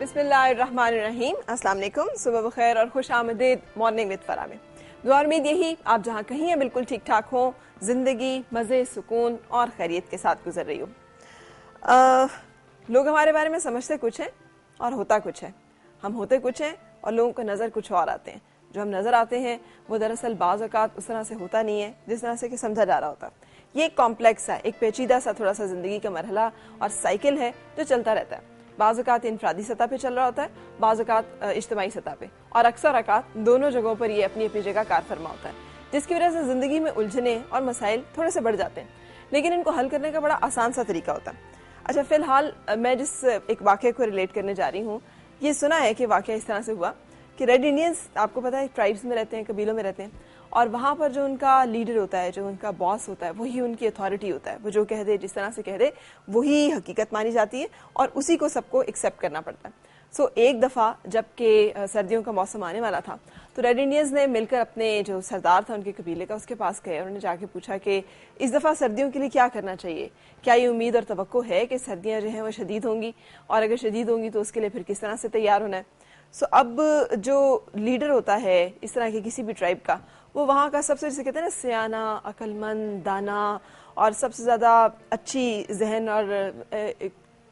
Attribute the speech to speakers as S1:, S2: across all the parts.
S1: بسم اللہ الرحمن الرحیم. السلام علیکم, صبح بخیر اور خوش آمدید مارننگ وتھ فرا میں. دعا امید یہی آپ جہاں کہیں ہیں بالکل ٹھیک ٹھاک ہوں, زندگی مزے سکون اور خیریت کے ساتھ گزر رہی ہو. لوگ ہمارے بارے میں سمجھتے کچھ ہیں اور ہوتا کچھ ہے. ہم ہوتے کچھ ہیں اور لوگوں کو نظر کچھ اور آتے ہیں. جو ہم نظر آتے ہیں وہ دراصل بعض اوقات اس طرح سے ہوتا نہیں ہے جس طرح سے کہ سمجھا جا رہا ہوتا. یہ ایک کمپلیکس ہے, ایک پیچیدہ سا تھوڑا سا زندگی کا مرحلہ اور سائیکل ہے جو چلتا رہتا ہے. بعض اوقات انفرادی سطح پہ چل رہا ہوتا ہے, بعض اوقات اجتماعی سطح پہ, اور اکثر اوقات دونوں جگہوں پر یہ اپنی اپنی جگہ کار فرما ہوتا ہے, جس کی وجہ سے زندگی میں الجھنے اور مسائل تھوڑے سے بڑھ جاتے ہیں, لیکن ان کو حل کرنے کا بڑا آسان سا طریقہ ہوتا ہے. اچھا, فی الحال میں جس ایک واقعے کو ریلیٹ کرنے جا رہی ہوں, یہ سنا ہے کہ واقعہ اس طرح سے ہوا کہ ریڈ انڈینز آپ کو پتا ہے ٹرائبس میں رہتے ہیں, قبیلوں میں رہتے ہیں, اور وہاں پر جو ان کا لیڈر ہوتا ہے, جو ان کا باس ہوتا ہے, وہی ان کی اتھارٹی ہوتا ہے. وہ جو کہہ دے, جس طرح سے کہہ دے, وہی حقیقت مانی جاتی ہے اور اسی کو سب کو ایکسیپٹ کرنا پڑتا ہے. ایک دفعہ جب کہ سردیوں کا موسم آنے والا تھا تو ریڈ انڈینز نے مل کر اپنے جو سردار تھا ان کے قبیلے کا, اس کے پاس گئے اور انہوں نے جا کے پوچھا کہ اس دفعہ سردیوں کے لیے کیا کرنا چاہیے, کیا یہ امید اور توقع ہے کہ سردیاں جو ہیں وہ شدید ہوں گی, اور اگر شدید ہوں گی تو اس کے لیے پھر کس طرح سے تیار ہونا ہے. اب جو لیڈر ہوتا ہے اس طرح کے کسی بھی ٹرائب کا, وہ وہاں کا سب سے جسے کہتے ہیں نا سیانہ, عقل مند, دانا اور سب سے زیادہ اچھی ذہن اور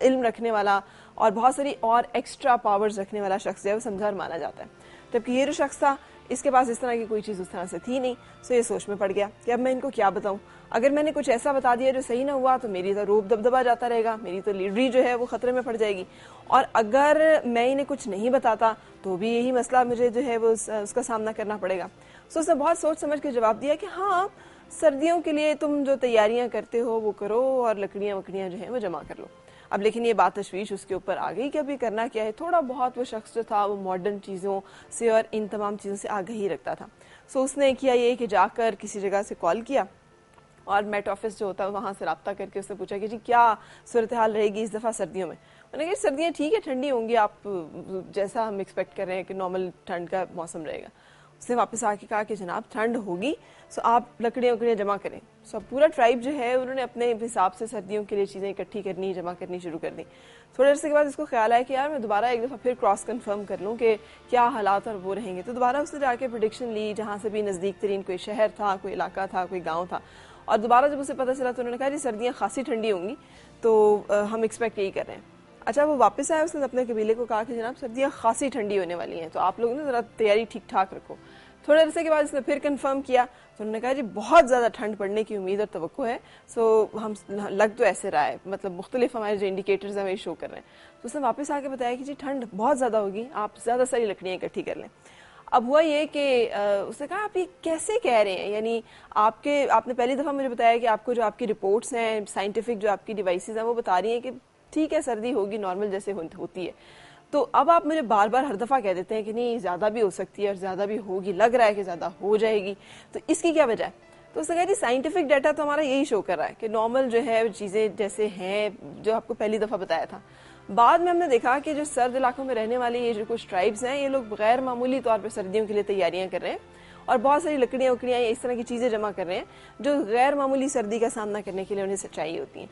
S1: علم رکھنے والا اور بہت ساری اور ایکسٹرا پاورز رکھنے والا شخص جو ہے وہ سمجھا اور مانا جاتا ہے. جبکہ یہ جو شخص تھا اس کے پاس اس طرح کی کوئی چیز اس طرح سے تھی نہیں. یہ سوچ میں پڑ گیا کہ اب میں ان کو کیا بتاؤں. اگر میں نے کچھ ایسا بتا دیا جو صحیح نہ ہوا تو میری تو روب دبدبا جاتا رہے گا, میری تو لیڈری جو ہے وہ خطرے میں پڑ جائے گی, اور اگر میں انہیں کچھ نہیں بتاتا تو بھی یہی مسئلہ مجھے جو ہے وہ اس کا سامنا کرنا پڑے گا. اس نے بہت سوچ سمجھ کے جواب دیا کہ ہاں, سردیوں کے لیے تم جو تیاریاں کرتے ہو وہ کرو اور لکڑیاں وکڑیاں جو ہیں وہ جمع کر لو. اب لیکن یہ بات تشویش اس کے اوپر آ گئی کہ ابھی کرنا کیا ہے. تھوڑا بہت وہ شخص جو تھا وہ ماڈرن چیزوں سے اور ان تمام چیزوں سے آگہی رکھتا تھا. اس نے کیا یہ کہ جا کر کسی جگہ سے کال کیا اور میٹ آفس جو ہوتا ہے وہاں سے رابطہ کر کے اس نے پوچھا کہ جی کیا صورتحال رہے گی اس دفعہ سردیوں میں. انہوں نے کہا سردیاں ٹھیک ہے, ٹھنڈی ہوں گی, آپ جیسا ہم ایکسپیکٹ کر رہے ہیں کہ نارمل ٹھنڈ کا موسم رہے گا. اس نے واپس آ کے کہا کہ جناب ٹھنڈ ہوگی, آپ لکڑیاں وکڑیاں جمع کریں. پورا ٹرائب جو ہے انہوں نے اپنے حساب سے سردیوں کے لیے چیزیں اکٹھی کرنی, جمع کرنی شروع کر دی. تھوڑے عرصے کے بعد اس کو خیال آیا کہ یار میں دوبارہ ایک دفعہ پھر کراس کنفرم کر لوں کہ کیا حالات اور وہ رہیں گے. تو دوبارہ اس نے جا کے پریڈکشن لی جہاں سے بھی نزدیک ترین کوئی شہر تھا, کوئی علاقہ تھا, کوئی گاؤں تھا, اور دوبارہ جب اسے پتہ چلا تو انہوں نے کہا جی سردیاں خاصی ٹھنڈی ہوں گی, تو ہم ایکسپیکٹ یہی کر رہے ہیں. اچھا, وہ واپس آیا, اس نے اپنے قبیلے کو کہا کہ جناب سردیاں خاصی ٹھنڈی ہونے والی ہیں, تو آپ لوگ نا ذرا تیاری ٹھیک ٹھاک رکھو. تھوڑے عرصے کے بعد اس نے پھر کنفرم کیا تو انہوں نے کہا جی بہت زیادہ ٹھنڈ پڑنے کی امید اور توقع ہے. ہم لگ تو ایسے رہا ہے, مطلب مختلف ہمارے جو انڈیکیٹرز ہیں وہی شو کر رہے ہیں. تو اس نے واپس آ کے بتایا کہ جی ٹھنڈ بہت زیادہ ہوگی, آپ زیادہ ساری لکڑیاں اکٹھی کر لیں. اب ہوا یہ کہ اس نے کہا آپ یہ کیسے کہہ رہے ہیں, یعنی آپ نے پہلی دفعہ مجھے بتایا کہ آپ کو جو آپ کی رپورٹس ہیں سائنٹیفک جو آپ کی ڈیوائسز ہیں وہ بتا رہی ہیں کہ ٹھیک ہے سردی ہوگی نارمل جیسے ہوتی ہے, تو اب آپ مجھے بار بار ہر دفعہ کہہ دیتے ہیں کہ نہیں زیادہ بھی ہو سکتی ہے اور زیادہ بھی ہوگی, لگ رہا ہے کہ زیادہ ہو جائے گی, تو اس کی کیا وجہ ہے. تو اس نے کہا جی سائنٹیفک ڈیٹا تو ہمارا یہی شو کر رہا ہے کہ نارمل جو ہے چیزیں جیسے ہیں جو آپ کو پہلی دفعہ بتایا تھا. بعد میں ہم نے دیکھا کہ جو سرد علاقوں میں رہنے والی یہ جو کچھ ٹرائبس ہیں یہ لوگ غیر معمولی طور پہ سردیوں کے لیے تیاریاں کر رہے ہیں اور بہت ساری لکڑیاں وکڑیاں اس طرح کی چیزیں جمع کر رہے ہیں جو غیر معمولی سردی کا سامنا کرنے کے لیے انہیں چاہیے ہوتی ہیں.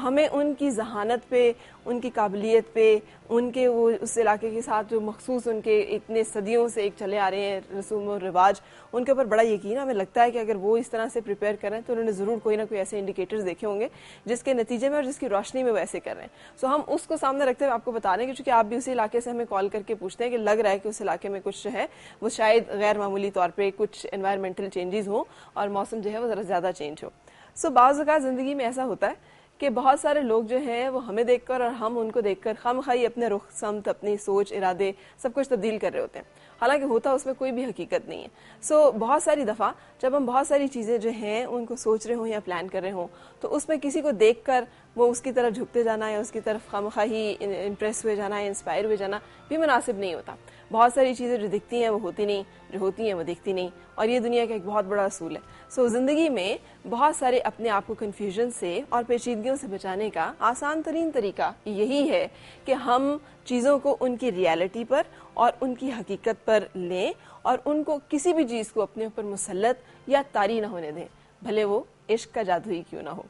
S1: ہمیں ان کی ذہانت پہ, ان کی قابلیت پہ, ان کے وہ اس علاقے کے ساتھ جو مخصوص ان کے اتنے صدیوں سے ایک چلے آ رہے ہیں رسوم و رواج, ان کے اوپر بڑا یقین ہے. ہمیں لگتا ہے کہ اگر وہ اس طرح سے پریپیئر کر رہے ہیں تو انہوں نے ضرور کوئی نہ کوئی ایسے انڈیکیٹرز دیکھے ہوں گے جس کے نتیجے میں اور جس کی روشنی میں وہ ایسے کر رہے ہیں. ہم اس کو سامنے رکھتے ہوئے آپ کو بتا رہے ہیں کہ چونکہ آپ بھی اسی علاقے سے ہمیں کال کر کے پوچھتے ہیں کہ لگ رہا ہے کہ اس علاقے میں کچھ جو ہے وہ شاید غیر معمولی طور پہ کچھ انوائرمنٹل چینجز ہوں اور موسم جو ہے وہ ذرا زیادہ چینج ہو. بعض اوقات زندگی میں ایسا ہوتا ہے کہ بہت سارے لوگ جو ہیں وہ ہمیں دیکھ کر اور ہم ان کو دیکھ کر خواہی اپنے رخ سمت, اپنی سوچ, ارادے سب کچھ تبدیل کر رہے ہوتے ہیں, حالانکہ ہوتا اس میں کوئی بھی حقیقت نہیں ہے. بہت ساری دفعہ جب ہم بہت ساری چیزیں جو ہیں ان کو سوچ رہے ہوں یا پلان کر رہے ہوں تو اس میں کسی کو دیکھ کر وہ اس کی طرف جھکتے جانا یا اس کی طرف خواہی امپریس ہوئے جانا یا انسپائر ہوئے جانا بھی مناسب نہیں ہوتا. بہت ساری چیزیں جو دکھتی ہیں وہ ہوتی نہیں, جو ہوتی ہیں وہ دکھتی نہیں, اور یہ دنیا کا ایک بہت بڑا اصول ہے. زندگی میں بہت سارے اپنے آپ کو کنفیوژن سے اور پیچیدگیوں سے بچانے کا آسان ترین طریقہ یہی ہے کہ ہم چیزوں کو ان کی ریالٹی پر اور ان کی حقیقت پر لیں اور ان کو کسی بھی چیز کو اپنے اوپر مسلط یا طاری نہ ہونے دیں, بھلے وہ عشق کا جادو ہی کیوں نہ ہو.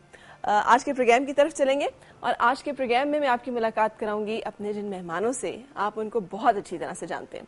S1: آج کے پروگرام کی طرف چلیں گے اور آج کے پروگرام میں آپ کی ملاقات کراؤں گی اپنے جن مہمانوں سے آپ ان کو بہت اچھی طرح سے جانتے ہیں،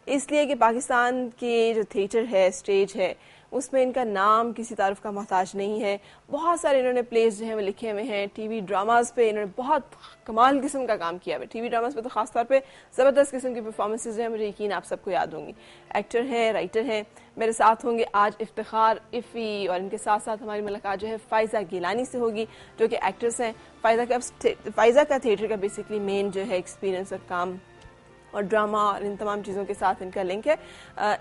S1: اس لیے کہ پاکستان کے جو تھیٹر ہے، اسٹیج ہے، اس میں ان کا نام کسی تعارف کا محتاج نہیں ہے. بہت سارے انہوں نے پلیز جو ہیں وہ لکھے ہوئے ہیں. ٹی وی ڈراماز پہ انہوں نے بہت کمال قسم کا کام کیا ہے. ٹی وی ڈراماز پہ تو خاص طور پہ زبردست قسم کی پرفارمنسز ہیں، مجھے یقین آپ سب کو یاد ہوں گی. ایکٹر ہیں، رائٹر ہیں. میرے ساتھ ہوں گے آج افتخار افی، اور ان کے ساتھ ساتھ ہماری ملاقات جو ہے فائزہ گیلانی سے ہوگی جو کہ ایکٹرس ہیں. فائزہ کا تھیٹر کا بیسکلی مین جو ہے ایکسپیرینس اور کام اور ڈرامہ اور ان تمام چیزوں کے ساتھ ان کا لنک ہے.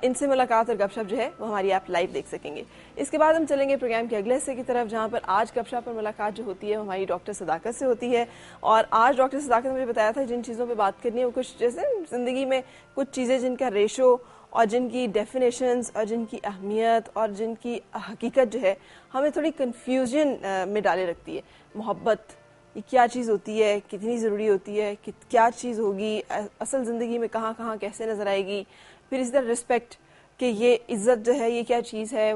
S1: ان سے ملاقات اور گپ شپ جو ہے وہ ہماری آپ لائیو دیکھ سکیں گے. اس کے بعد ہم چلیں گے پروگرام کے اگلے حصے کی طرف، جہاں پر آج گپ شپ اور ملاقات جو ہوتی ہے وہ ہماری ڈاکٹر صداقت سے ہوتی ہے. اور آج ڈاکٹر صداقت نے مجھے بتایا تھا جن چیزوں پہ بات کرنی ہے وہ کچھ جیسے زندگی میں کچھ چیزیں جن کا ریشو اور جن کی ڈیفینیشنز اور جن کی اہمیت اور جن کی حقیقت جو ہے ہمیں تھوڑی کنفیوژن میں ڈالے رکھتی ہے. محبت یہ کیا چیز ہوتی ہے، کتنی ضروری ہوتی ہے، کیا چیز ہوگی اصل زندگی میں، کہاں کہاں کیسے نظر آئے گی. پھر اسی طرح رسپیکٹ کہ یہ عزت جو ہے یہ کیا چیز ہے.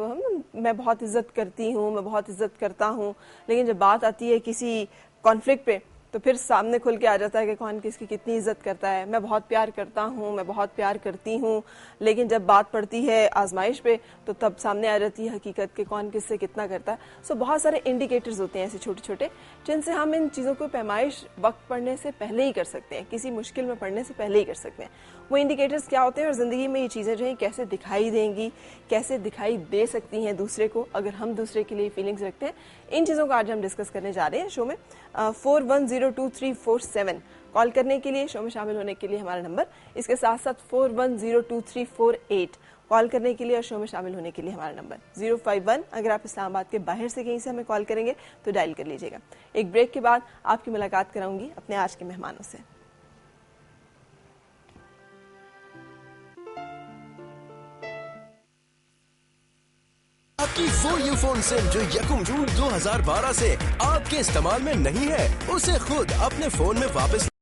S1: میں بہت عزت کرتی ہوں، میں بہت عزت کرتا ہوں، لیکن جب بات آتی ہے کسی کانفلکٹ پہ تو پھر سامنے کھل کے آ جاتا ہے کہ کون کس کی کتنی عزت کرتا ہے. میں بہت پیار کرتا ہوں، میں بہت پیار کرتی ہوں، لیکن جب بات پڑتی ہے آزمائش پہ تو تب سامنے آ جاتی ہے حقیقت کہ کون کس سے کتنا کرتا ہے. بہت سارے انڈیکیٹرز ہوتے ہیں ایسے چھوٹے چھوٹے جن سے ہم ان چیزوں کو پیمائش وقت پڑھنے سے پہلے ہی کر سکتے ہیں، کسی مشکل میں پڑھنے سے پہلے ہی کر سکتے ہیں. وہ انڈیکیٹرز کیا ہوتے ہیں اور زندگی میں یہ چیزیں جو ہیں کیسے دکھائی دیں گی، کیسے دکھائی دے سکتی ہیں دوسرے کو اگر ہم دوسرے کے لیے فیلنگز رکھتے ہیں. ان چیزوں کو آج ہم ڈسکس کرنے جا رہے ہیں شو میں. 410237 کال کرنے کے لیے، شو میں شامل ہونے کے لیے ہمارا نمبر. اس کے ساتھ ساتھ 41022348 کال کرنے کے لیے اور شو میں شامل ہونے کے لیے ہمارا نمبر. 051 اگر آپ اسلام آباد کے باہر سے کہیں سے ہمیں کال کریں گے تو ڈائل کر لیجیے گا. ایک بریک کے بعد آپ کی ملاقات کراؤں گی اپنے آج کے مہمانوں سے.
S2: آپ کی فور یو فون سم جو 1 جون 2012 سے آپ کے استعمال میں نہیں ہے اسے خود اپنے فون میں واپس